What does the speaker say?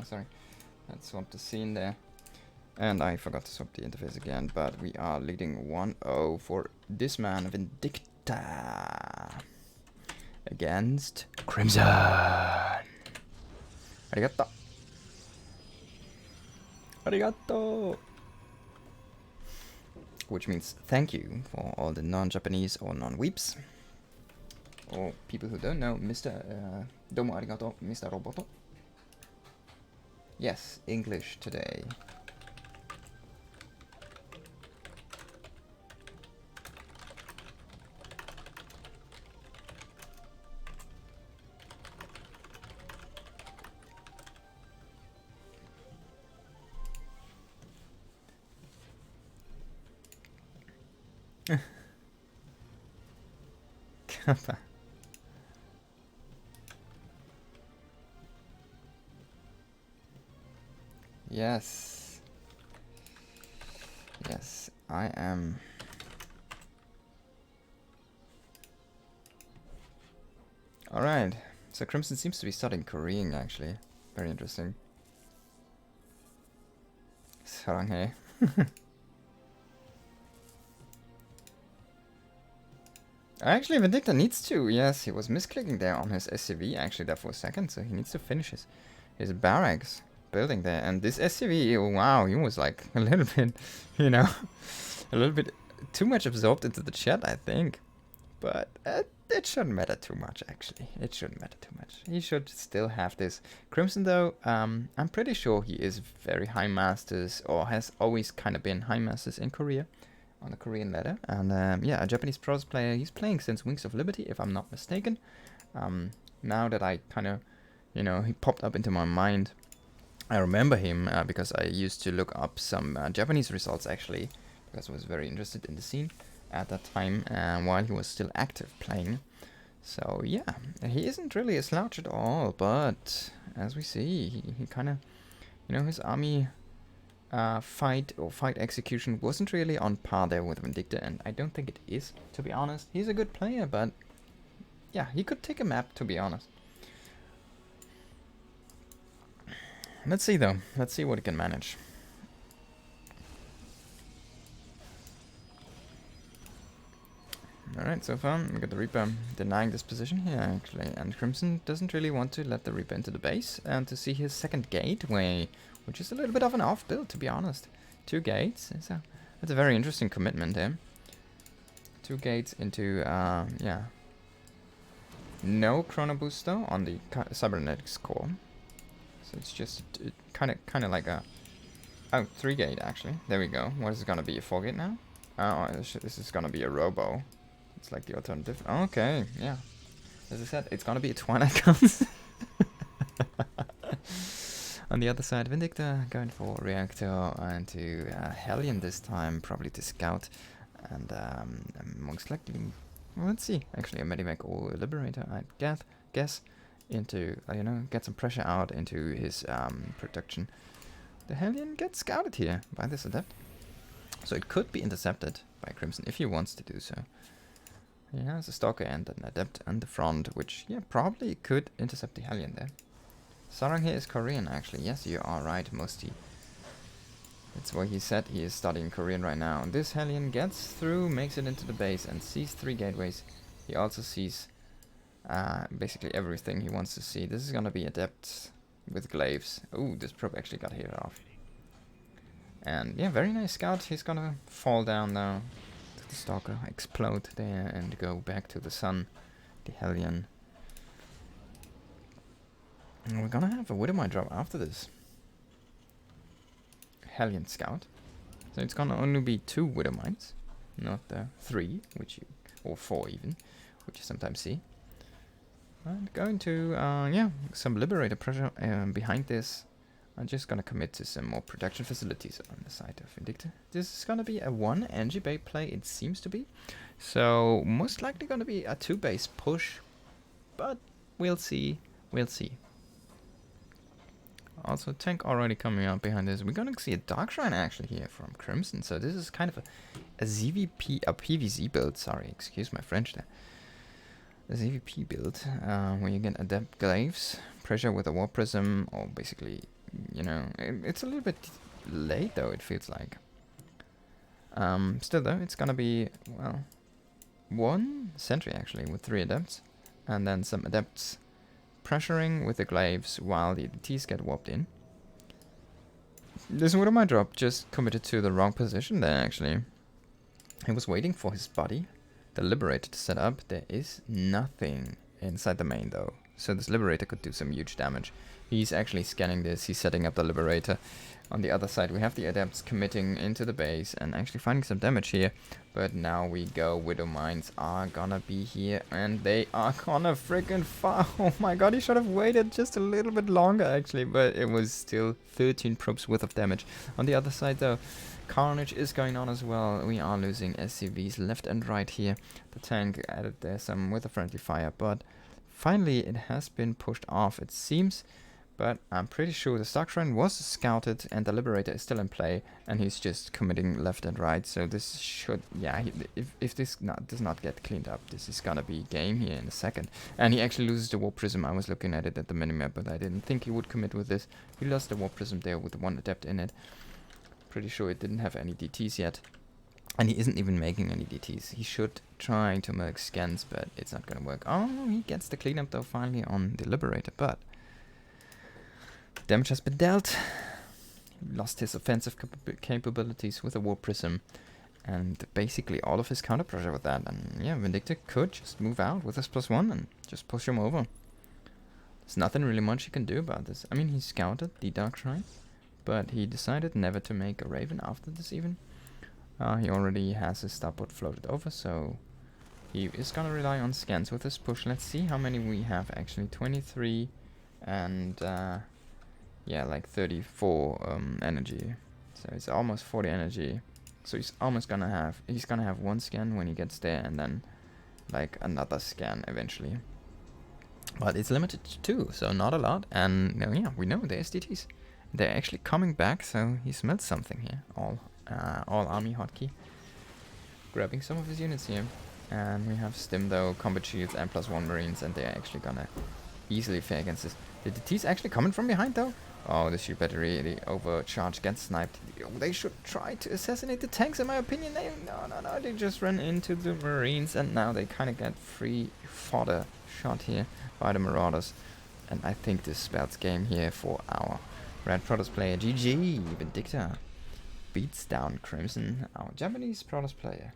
sorry. Let's swap the scene there. And I forgot to swap the interface again, but we are leading 1-0 for this man, Vindicta. Against Crimson. Arigato. Arigato. Which means thank you for all the non-Japanese or non-weeps. Or people who don't know, Mr. Domo arigato, Mr. Roboto. Yes, English today. Kappa. Yes. Yes, I am. Alright, so Crimson seems to be studying Korean actually. Very interesting. 사랑해. Actually, Vindicta needs to. Yes, he was misclicking there on his SCV actually there for a second, so he needs to finish his barracks building there. And this SCV, wow, he was like a little bit, you know, a little bit too much absorbed into the chat, I think. But it shouldn't matter too much, actually. It shouldn't matter too much. He should still have this. Crimson, though, I'm pretty sure he is very high masters, or has always kind of been high masters in Korea, on the Korean ladder. And yeah, a Japanese pros player. He's playing since Wings of Liberty, if I'm not mistaken. Now that I kind of, you know, he popped up into my mind, I remember him because I used to look up some Japanese results, actually, because I was very interested in the scene at that time while he was still active playing. So yeah, he isn't really a slouch at all, but as we see, he kind of, you know, his army fight execution wasn't really on par there with Vindicta, and I don't think it is, to be honest. He's a good player, but yeah, he could take a map, to be honest. Let's see though, let's see what he can manage. Alright, so far we got the Reaper denying this position here actually, and Crimson doesn't really want to let the Reaper into the base and to see his second gateway, which is a little bit of an off build, to be honest. 2 gates, so that's a very interesting commitment here. 2 gates into, yeah, no chrono booster on the cybernetics core, so it's just kind of like a 3 gate actually. There we go. What is it gonna be? A 4 gate now? Oh, this is gonna be a robo. It's like the alternative. Okay, yeah. As I said, it's gonna be a Twilight Guns. On the other side, Vindicta going for Reactor and to Hellion this time, probably to Scout. And most likely, well, let's see, actually a Medivac or a Liberator, I guess, into, you know, get some pressure out into his production. The Hellion gets scouted here by this Adept. So it could be intercepted by Crimson if he wants to do so. He has a Stalker and an Adept on the front, which, yeah, probably could intercept the Hellion there. Sarang here is Korean, actually. Yes, you are right, Musti. That's what he said. He is studying Korean right now. And this Hellion gets through, makes it into the base, and sees 3 gateways. He also sees basically everything he wants to see. This is gonna be Adept with glaives. Ooh, this probe actually got hit off. And yeah, very nice scout. He's gonna fall down now. The Stalker explode there and go back to the sun. The Hellion. And we're gonna have a Widowmine drop after this. Hellion scout. So it's gonna only be 2 Widowmines, not the 3, which you, or 4 even, which you sometimes see. And going to yeah, some Liberator pressure behind this. I'm just gonna commit to some more production facilities on the side of Vindicta. This is gonna be a 1 NG bay play, it seems to be. So most likely gonna be a 2 base push, but we'll see. We'll see. Also, tank already coming out behind this. We're gonna see a Dark Shrine actually here from Crimson. So this is kind of a PVZ build. Sorry, excuse my French there. A ZVP build where you get Adept Glaives, pressure with a War Prism, or basically you know, it's a little bit late though, it feels like. Still though, it's gonna be, well, 1 sentry actually with 3 adepts, and then some adepts pressuring with the glaives while the ADTs get warped in. This would have my drop just committed to the wrong position there actually. He was waiting for his body, the Liberator, to set up. There is nothing inside the main though, so this Liberator could do some huge damage. He's actually scanning this, he's setting up the Liberator. On the other side we have the Adepts committing into the base and actually finding some damage here. But now we go, Widow Mines are gonna be here and they are gonna freaking fire. Oh my god, he should have waited just a little bit longer actually, but it was still 13 probes worth of damage. On the other side though, carnage is going on as well. We are losing SCVs left and right here. The tank added there some with a friendly fire, but finally it has been pushed off, it seems. But I'm pretty sure the Stark Shrine was scouted and the Liberator is still in play and he's just committing left and right. So this should, yeah, if this does not get cleaned up, this is gonna be game here in a second. And he actually loses the Warp Prism. I was looking at it at the minimap, but I didn't think he would commit with this. He lost the Warp Prism there with 1 Adept in it. Pretty sure it didn't have any DTs yet. And he isn't even making any DTs. He should try to make scans, but it's not gonna work. Oh, he gets the cleanup though finally on the Liberator, but damage has been dealt. He lost his offensive capabilities with a Warp Prism and basically all of his counter pressure with that. And yeah, Vindicta could just move out with his +1 and just push him over. There's nothing really much he can do about this. I mean, he scouted the Dark Shrine, but he decided never to make a Raven after this even. He already has his starport floated over, so he is gonna rely on scans with his push. Let's see how many we have actually. 23 and yeah, like 34 energy. So it's almost 40 energy. So he's almost gonna have, he's gonna have 1 scan when he gets there and then like another scan eventually. But it's limited to 2, so not a lot. And yeah, we know the SDTs. They're actually coming back, so he smelled something here. All army hotkey. Grabbing some of his units here. And we have Stim though, combat shields and +1 marines, and they're actually gonna easily fare against this. The DT's actually coming from behind though. Oh, the shield battery, the overcharge gets sniped. They should try to assassinate the tanks in my opinion. No, they just ran into the marines and now they kind of get free fodder shot here by the marauders. And I think this spells game here for our Red Protoss player. GG, Vindicta beats down Crimson, our Japanese Protoss player.